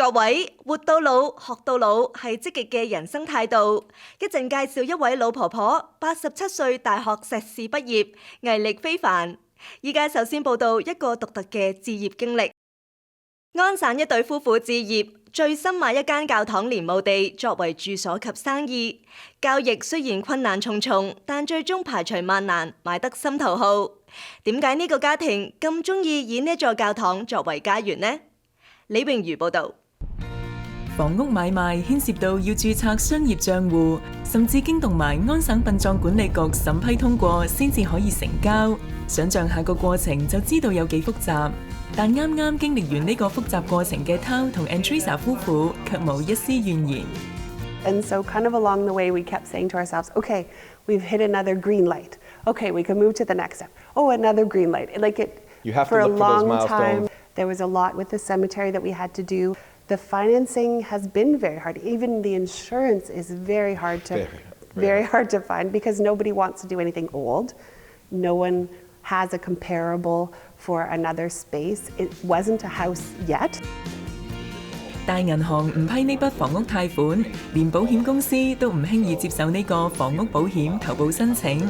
各位，活到老，學到老係積極嘅人生態度。一陣介紹一位老婆婆，87歲大學碩士畢業，毅力非凡。依家首先報道一個獨特嘅置業經歷。安省一對夫婦置業，最新買一間教堂連墓地作為住所及生意。交易雖然困難重重，但最終排除萬難，買得心頭好。點解呢個家庭咁鍾意以呢座教堂作為家園呢？李詠如報導。房屋買賣牽涉到要註冊商業帳戶，甚至驚動埋安省殯葬管理局審批通過先至可以成交。想像下個過程就知道有幾複雜。但啱啱經歷完呢個複雜過程嘅 Tao 同 Andresa 夫婦卻冇一絲怨言。And so kind of along the way we kept saying to ourselves, okay, we've hit another green light. Okay, we can move to the next step. Oh, another green light. You have to for a look for those long milestones. time, there was a lot with the cemetery that we had to do. The financing has been very hard. Even the insurance is very hard to find because nobody wants to do anything old. No one has a comparable for another space. It wasn't a house yet. 大銀行唔批呢筆房屋貸款，連保險公司都唔輕易接手呢個房屋保險投保申請，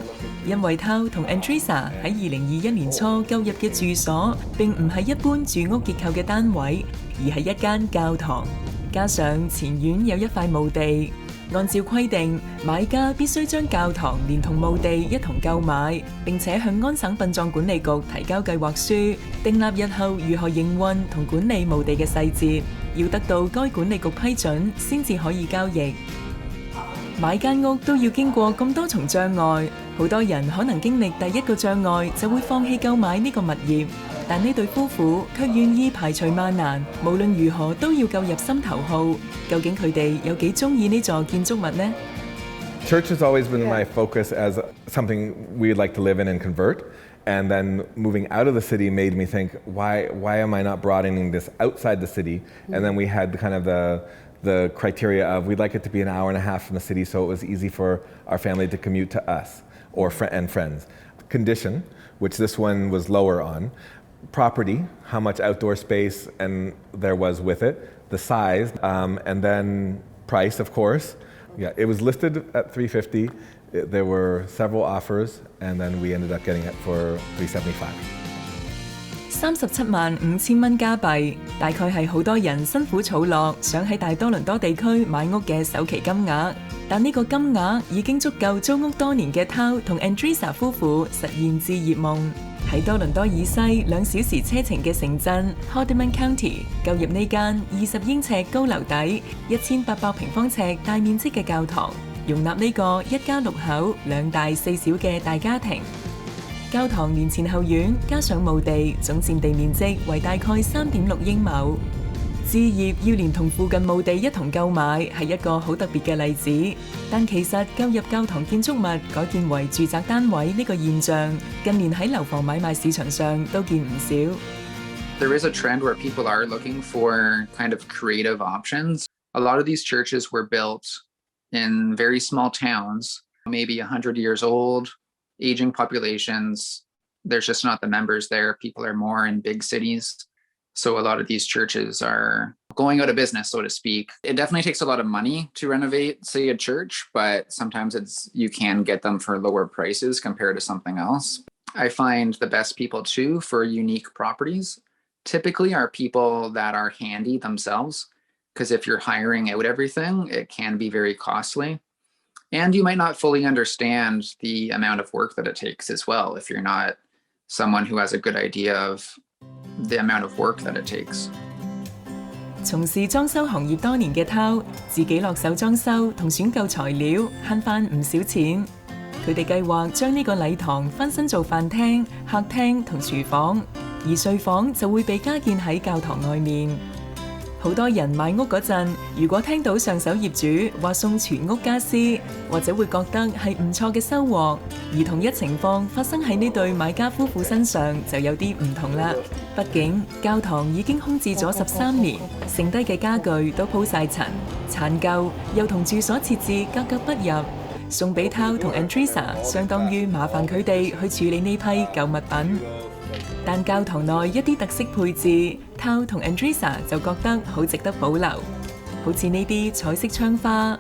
因為 Tao 同 Andresa 喺2021年初購入嘅住所並唔係一般住屋結構嘅單位，而係一間教堂，加上前院有一塊墓地。按照規定，買家必須將教堂連同墓地一同購買，並且向安省殯葬管理局提交計劃書，訂立日後如何營運同管理墓地嘅細節，要得到該管理局批准先至可以交易。買間屋都要經過咁多重障礙，好多人可能經歷第一個障礙就會放棄購買呢個物業，但呢對夫婦卻願意排除萬難，無論如何都要購入心頭好。究竟佢哋有幾鍾意呢座建築物呢？ Church has always been my focus as something we'd like to live in and convert. And then moving out of the city made me think, why am I not broadening this outside the city? And then we had kind of the criteria of we'd like it to be an hour and a half from the city so it was easy for our family to commute to us and friends. Condition, which this one was lower on. Property, how much outdoor space and there was with it. The size, and then price, of course. Yeah, it was listed at $350. There were several offers, and then we ended up getting it for $375. 375000蚊加幣，大概係好多人辛苦儲落，想喺大多倫多地區買屋嘅首期金額。但呢個金額已經足夠租屋多年嘅 Tao 同 Andresa 夫婦實現置業夢。喺多倫多以西2小時車程嘅城鎮 Haldimand County 購入呢間20英尺高樓底、1800平方尺大面積嘅教堂，容納呢個一家6口2大4小嘅大家庭。教堂連前後院加上墓地，總佔地面積為大概3.6英畝。置業要連同附近墓地一同購買，係一個好特別嘅例子。但其實購入教堂建築物改建為住宅單位呢個現象，近年喺樓房買賣市場上都見唔少。There is a trend where people are looking for kind of creative options. A lot of these churches were built in very small towns, maybe 100 years old, aging populations. There's just not the members there. People are more in big cities. So a lot of these churches are going out of business, so to speak. It definitely takes a lot of money to renovate, say, a church, but sometimes you can get them for lower prices compared to something else. I find the best people too for unique properties typically are people that are handy themselves, because if you're hiring out everything, it can be very costly. And you might not fully understand the amount of work that it takes as well if you're not someone who has a good idea of the amount of work that it takes. 從事裝修行業多年嘅 Tao 自己落手裝修同選購材料，慳返唔少錢。佢哋計劃將呢個禮堂翻新做飯廳、客廳同廚房，而睡房就會被加建喺教堂外面。好多人買屋嗰陣，如果聽到上手業主話送全屋家私，或者會覺得係唔錯嘅收穫。而同一情況發生喺呢對買家夫婦身上就有啲唔同啦。畢竟教堂已經空置咗13年，剩低嘅家具都鋪晒塵，殘舊又同住所設置格格不入。送俾 Tao 同 Andresa 相當於麻煩佢哋去處理呢批舊物品。但教堂內一啲特色配置， Tao 同 Andresa 就覺得好值得保留，好似呢啲彩色窗花，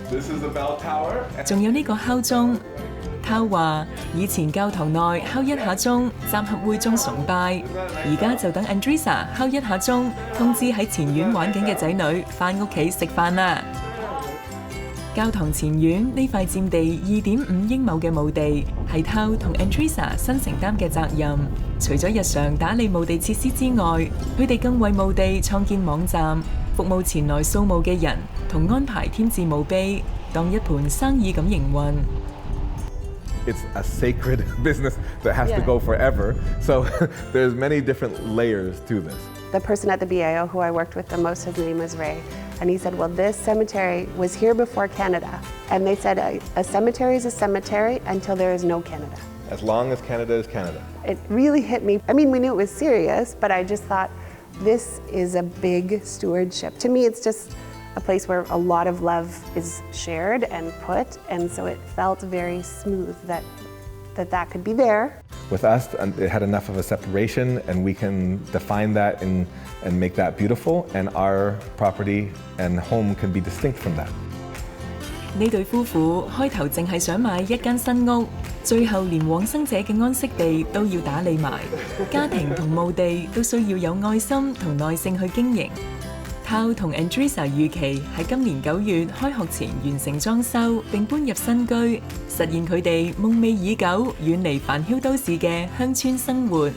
This is the bell tower. 仲有呢個敲鐘。Tao 話以前教堂內敲一下鐘，集合會眾崇拜，而家就等 Andresa 敲一下鐘，通知喺前院玩緊嘅仔女返屋企食飯啦。教堂前院呢塊佔地2.5英畝嘅墓地，係 Tao 同 Andresa 新承擔嘅責任。除咗日常打理墓地設施之外，佢哋更為墓地創建網站，服務前來掃墓嘅人，同安排添置墓碑，當一盤生意咁營運。It's a sacred business that has to go forever. So there's many different layers to this. The person at the BAO who I worked with the most, his name was Ray. And he said, well, this cemetery was here before Canada. And they said, a cemetery is a cemetery until there is no Canada. As long as Canada is Canada. It really hit me. I mean, we knew it was serious, but I just thought, this is a big stewardship. To me, it's just a place where a lot of love is shared and put, and so it felt very smooth that could be there. With us, it had enough of a separation, and we can define that and make that beautiful, and our property and home can be distinct from that. 呢對夫婦開頭淨係想買一間新屋，最後連往生者嘅安息地都要打理埋，家庭同墓地都需要有愛心同耐性去經營。Tao 同 Andresa 預期喺今年9月開學前完成裝修並搬入新居，實現佢哋夢寐已久遠離繁囂都市嘅鄉村生活。